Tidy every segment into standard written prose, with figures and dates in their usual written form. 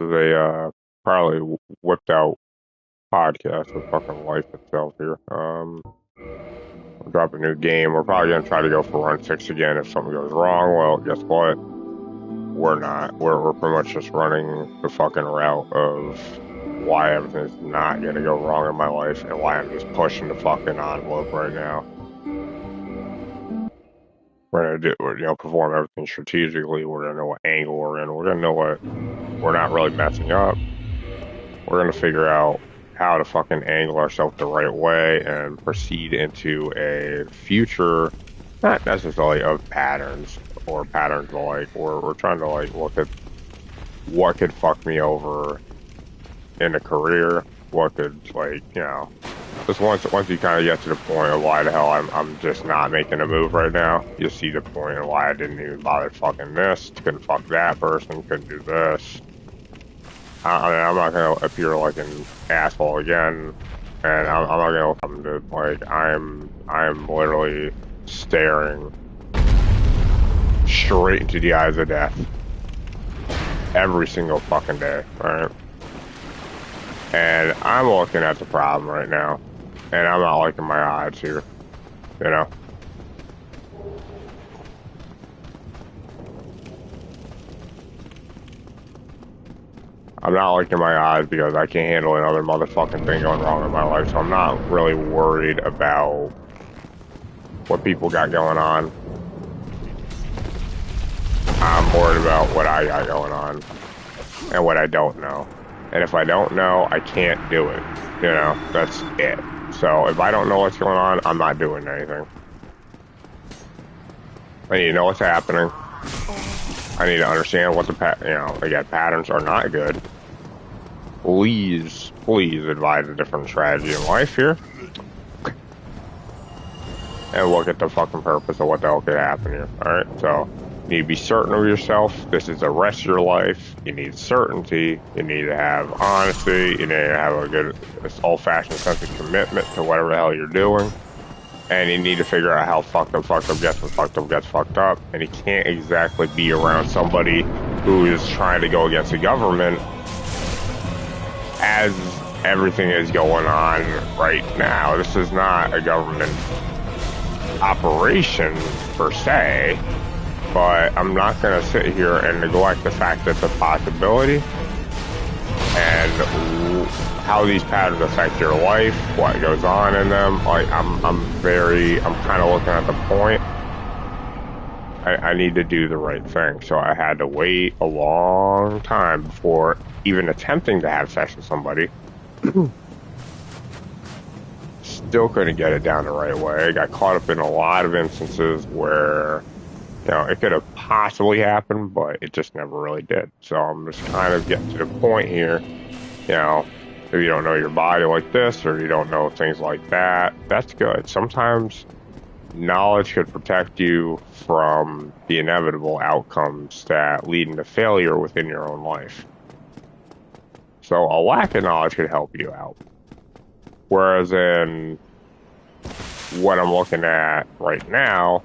They probably whipped out podcast of fucking life itself here. We'll drop a new game. We're probably gonna try to go for run six again if something goes wrong. Well, guess what? We're not. We're pretty much just running the fucking route of why everything's not gonna go wrong in my life and why I'm just pushing the fucking envelope right now. We're gonna perform everything strategically. We're gonna know what angle we're in. We're gonna know what we're not really messing up. We're gonna figure out how to fucking angle ourselves the right way and proceed into a future, not necessarily of patterns or patterns, but like we're trying to like look at what could fuck me over in a career, what could just once you kind of get to the point of why the hell I'm just not making a move right now, you see the point of why I didn't even bother fucking this, couldn't fuck that person, couldn't do this. I mean, I'm not gonna appear like an asshole again, and I'm not gonna come to like I'm literally staring straight into the eyes of death every single fucking day, right? And I'm looking at the problem right now, and I'm not liking my odds here, you know? I'm not liking my odds because I can't handle another motherfucking thing going wrong in my life, so I'm not really worried about what people got going on. I'm worried about what I got going on and what I don't know. And if I don't know, I can't do it. You know, that's it. So if I don't know what's going on, I'm not doing anything. I need to know what's happening. I need to understand what again, patterns are not good. Please advise a different strategy in life here. And look at the fucking purpose of what the hell could happen here. Alright, so you need to be certain of yourself. This is the rest of your life. You need certainty. You need to have honesty. You need to have a good, old-fashioned sense of commitment to whatever the hell you're doing. And you need to figure out how fucked up gets when fucked up gets fucked up. And you can't exactly be around somebody who is trying to go against the government as everything is going on right now. This is not a government operation per se, but I'm not going to sit here and neglect the fact that it's a possibility and how these patterns affect your life, what goes on in them. Like I'm kind of looking at the point. I need to do the right thing, so I had to wait a long time before even attempting to have sex with somebody. Still couldn't get it down the right way. I got caught up in a lot of instances where, it could have possibly happened, but it just never really did. So I'm just kind of getting to the point here, if you don't know your body like this, or you don't know things like that, that's good. Sometimes knowledge could protect you from the inevitable outcomes that lead into failure within your own life. So a lack of knowledge could help you out. Whereas in what I'm looking at right now,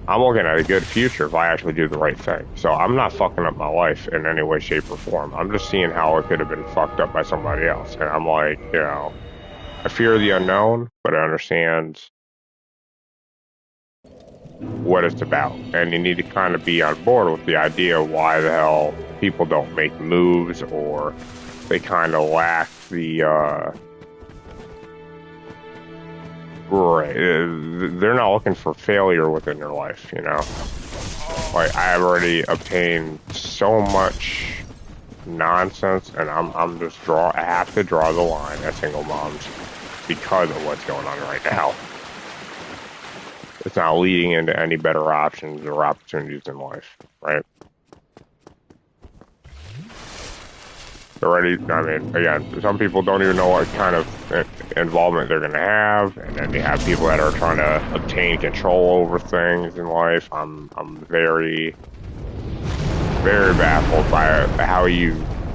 I'm looking at a good future if I actually do the right thing. So I'm not fucking up my life in any way, shape, or form. I'm just seeing how it could have been fucked up by somebody else. And I'm like, I fear the unknown, but I understand what it's about. And you need to kind of be on board with the idea of why the hell people don't make moves, or they kind of lack the, right, they're not looking for failure within their life, Like, I've already obtained so much nonsense, and I have to draw the line at single moms because of what's going on right now. It's not leading into any better options or opportunities in life, right? Already, I mean, again, some people don't even know what kind of involvement they're going to have, and then you have people that are trying to obtain control over things in life. I'm very, very baffled by how you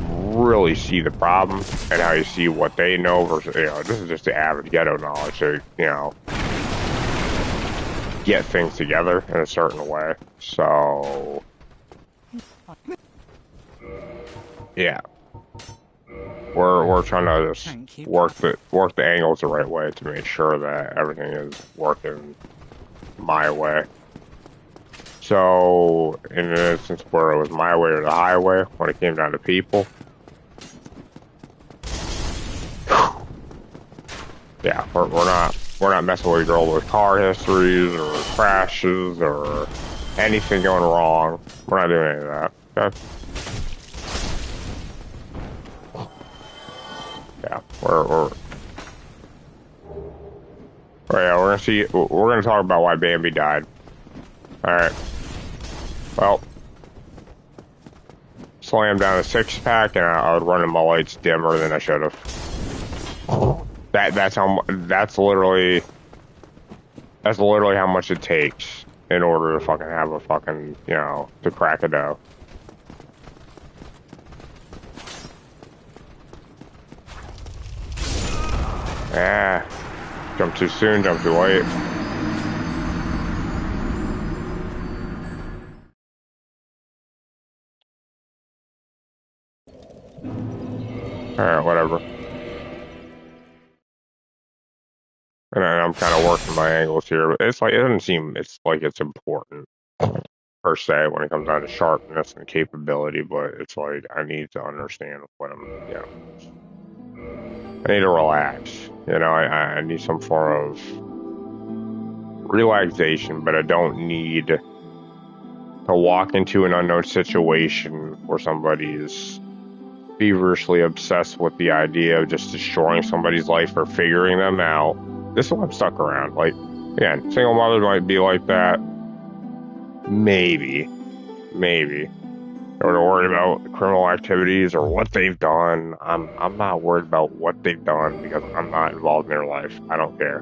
really see the problem and how you see what they know versus, this is just the average ghetto knowledge. So, get things together in a certain way. So Yeah. We're trying to just work the angles the right way to make sure that everything is working my way. So in an instance where it was my way or the highway, when it came down to people, yeah, we're not messing with girls with car histories or crashes or anything going wrong. We're not doing any of that. Okay? Yeah, yeah, we're gonna talk about why Bambi died. All right. Well, slammed down a 6-pack and I was running my lights dimmer than I should have. That's literally how much it takes in order to fucking have a fucking, to crack a dough. Ah, jump too soon, jump too late. Alright, whatever. And I'm kind of working my angles here, but it's like, it doesn't seem, it's like it's important per se when it comes down to sharpness and capability, but it's like, I need to understand what I need to relax. I need some form of relaxation, but I don't need to walk into an unknown situation where somebody is feverishly obsessed with the idea of just destroying somebody's life or figuring them out. This is why I'm stuck around. Like, again, single mothers might be like that. Maybe. Or to worry about criminal activities or what they've done. I'm not worried about what they've done because I'm not involved in their life. I don't care.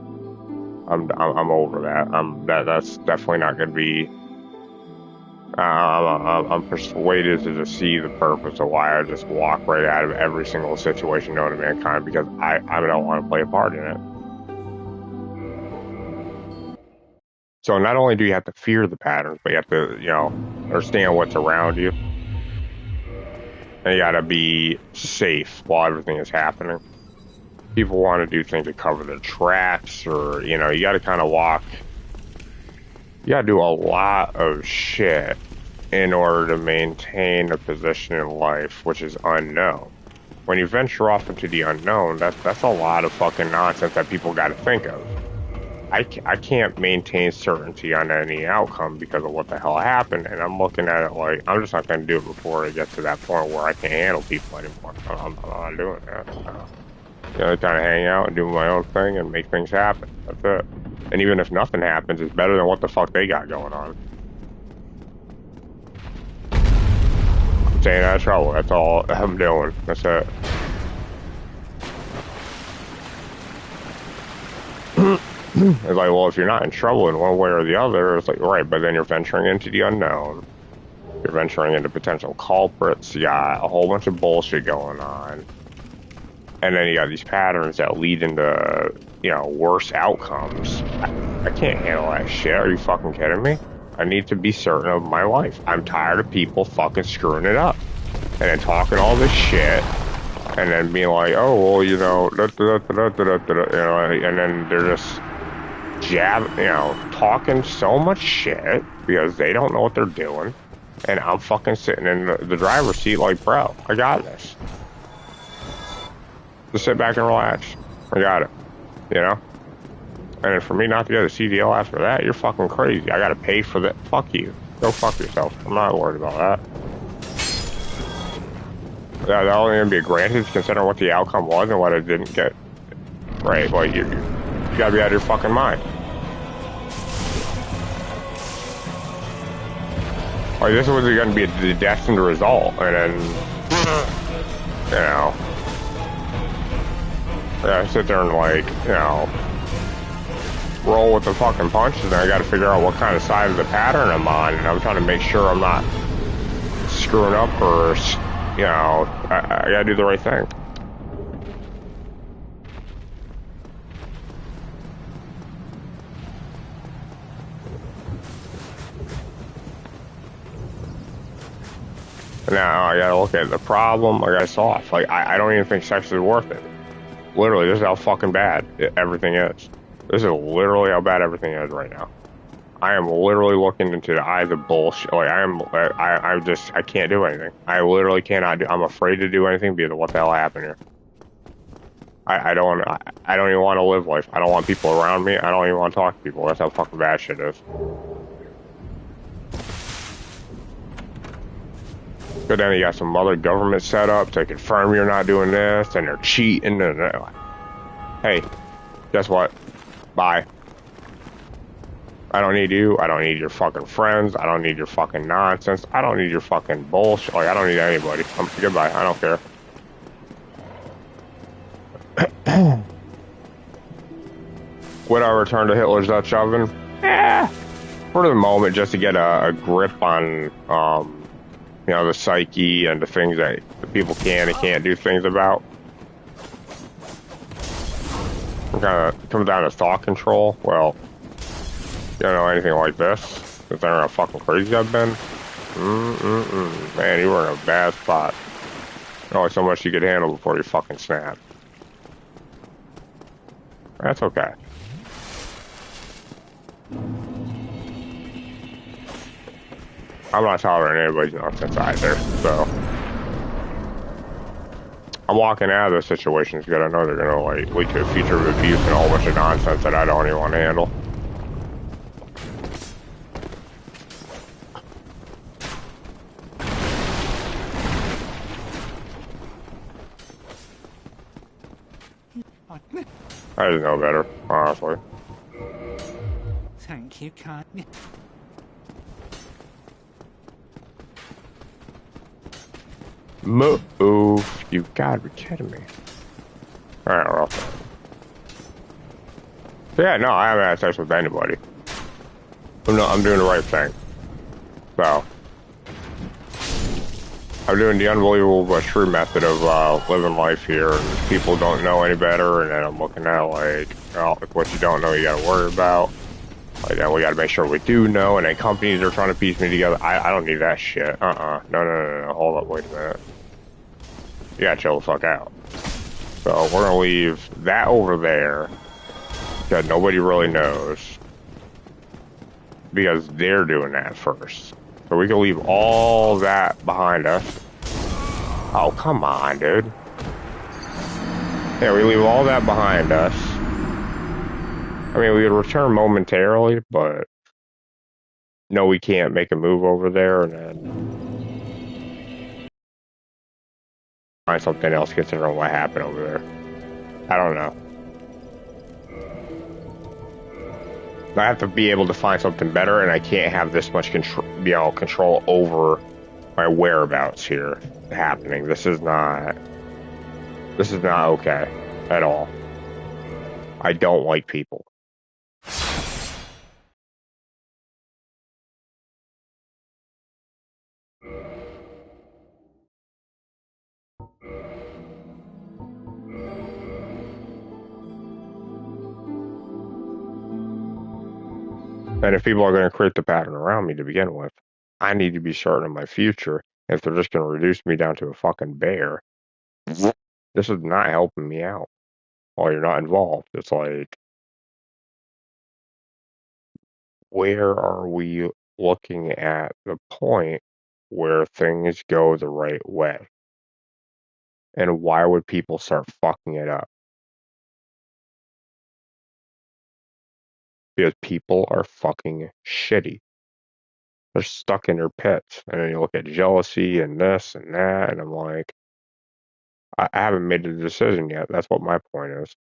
I'm over that. That's definitely not going to be. I'm persuaded to just see the purpose of why I just walk right out of every single situation known to mankind because I don't want to play a part in it. So not only do you have to fear the patterns, but you have to, understand what's around you. And you gotta be safe while everything is happening. People want to do things to cover their tracks or, you gotta kind of walk. You gotta do a lot of shit in order to maintain a position in life which is unknown. When you venture off into the unknown, that's a lot of fucking nonsense that people gotta think of. I can't maintain certainty on any outcome because of what the hell happened, and I'm looking at it like, I'm just not going to do it before it gets to that point where I can't handle people anymore. I'm not doing that. Kind of hang out and do my own thing and make things happen. That's it. And even if nothing happens, it's better than what the fuck they got going on. I'm staying out of trouble. That's all I'm doing. That's it. It's like, well, if you're not in trouble in one way or the other, it's like, right, but then you're venturing into the unknown. You're venturing into potential culprits. You got a whole bunch of bullshit going on. And then you got these patterns that lead into, worse outcomes. I can't handle that shit. Are you fucking kidding me? I need to be certain of my life. I'm tired of people fucking screwing it up. And then talking all this shit. And then being like, oh, well, and then they're just talking so much shit because they don't know what they're doing. And I'm fucking sitting in the driver's seat like, bro, I got this. Just sit back and relax. I got it. And then for me not to get a CDL after that, you're fucking crazy. I gotta pay for that. Fuck you. Go fuck yourself. I'm not worried about that. That'll only be granted considering what the outcome was and what I didn't get. Right, like you gotta be out of your fucking mind. Like this was gonna be the destined result, and then I sit there and roll with the fucking punches, and I gotta figure out what kind of side of the pattern I'm on, and I'm trying to make sure I'm not screwing up or, I gotta do the right thing. And Now I gotta look at the problem. I gotta solve. Like I don't even think sex is worth it. Literally, this is how fucking bad everything is. This is literally how bad everything is right now. I am literally looking into the eyes of bullshit. Like I can't do anything. I literally cannot do. I'm afraid to do anything because of what the hell happened here. I don't even want to live life. I don't want people around me. I don't even want to talk to people. That's how fucking bad shit is. But then you got some other government set up to confirm you're not doing this, and they're cheating. And hey, guess what? Bye. I don't need you. I don't need your fucking friends. I don't need your fucking nonsense. I don't need your fucking bullshit. Like, I don't need anybody. Goodbye. I don't care. Would I return to Hitler's Dutch oven? Yeah, for the moment, just to get a grip on, the psyche and the things that the people can and can't do things about. Kind of comes down to thought control. Well, you don't know anything like this. Is there how fucking crazy I've been? Man, you were in a bad spot. Only so much you could handle before you fucking snap. That's okay. I'm not tolerating anybody's nonsense either, so. I'm walking out of those situations because I know they're gonna like lead to a future of abuse and a whole bunch of nonsense that I don't even want to handle. I just know better, honestly. Thank you, Con. Move. You gotta be kidding me. Alright, well. Yeah, no, I haven't had sex with anybody. I'm doing the right thing. So. I'm doing the unbelievable but true method of living life here, and people don't know any better, and then I'm looking at like, well, what you don't know you gotta worry about. Like, then we gotta make sure we do know, and then companies are trying to piece me together. I don't need that shit. No. Hold up, wait a minute. You gotta chill the fuck out. So we're gonna leave that over there that nobody really knows because they're doing that first. So we can leave all that behind us. Oh, come on, dude. Yeah, we leave all that behind us. I mean, we would return momentarily, but no, we can't make a move over there and then find something else considering what happened over there. I don't know. I have to be able to find something better, and I can't have this much control over my whereabouts here happening. This is not okay at all. I don't like people. And if people are going to create the pattern around me to begin with, I need to be certain of my future. If they're just going to reduce me down to a fucking bear, this is not helping me out. While you're not involved, it's like, where are we looking at the point where things go the right way? And why would people start fucking it up? Because people are fucking shitty. They're stuck in their pits. And then you look at jealousy and this and that, and I'm like, I haven't made a decision yet. That's what my point is.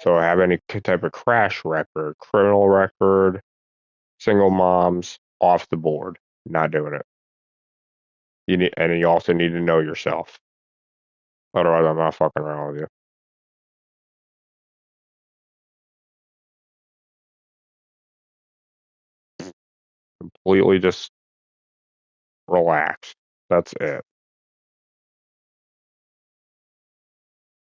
So I have any type of crash record, criminal record, single moms, off the board. Not doing it. And you also need to know yourself. Otherwise, I'm not fucking around with you. Completely just relax. That's it.